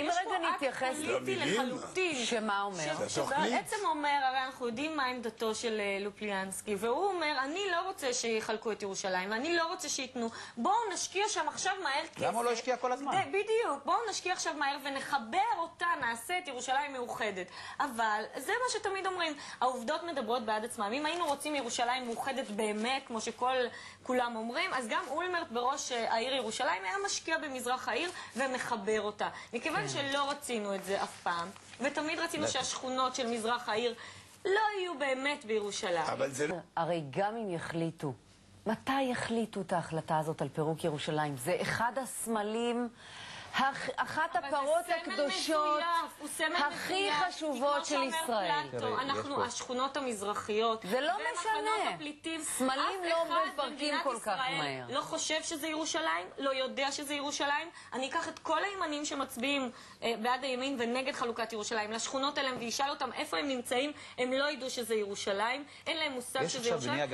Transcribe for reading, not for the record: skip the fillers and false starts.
רגע נתייחס לחלוטין. שמה אומר? שבעצם אומר, הרי אנחנו יודעים מה עמדתו של לופליאנסקי, והוא אומר, אני לא רוצה שיחלקו את ירושלים, ואני לא רוצה שיתנו. בואו נשקיע שם עכשיו מהר כסף. למה הוא לא השקיע כל הזמן? בדיוק, בואו נשקיע עכשיו מהר ונחבר אותה, נעשה את ירושלים מאוחדת. אבל זה מה שתמיד אומרים, העובדות מדברות בעד עצמם. אם היינו רוצים ירושלים מאוחדת באמת, כמו שכולם אומרים, אז גם אולמרט בראש העיר ירושלים היה משקיע במזרח העיר ומחבר אותה. מכיוון שלא רצינו את זה אף פעם, ותמיד רצינו שהשכונות של מזרח העיר לא יהיו באמת בירושלים. הרי גם אם יחליטו, מתי יחליטו את ההחלטה הזאת על פירוק ירושלים? זה אחד הסמלים, אחת הפרות הקדושות הכי חשובות של ישראל. אנחנו, השכונות המזרחיות, זה לא משנה. סמלים לא מפרקים כל כך מהר. לא חושב שזה ירושלים, לא יודע שזה ירושלים. אני אקח את כל הימנים שמצביעים בעד הימין ונגד חלוקת ירושלים לשכונות האלה וישאל אותם איפה הם נמצאים, הם לא ידעו שזה ירושלים, אין להם מושג שזה ירושלים.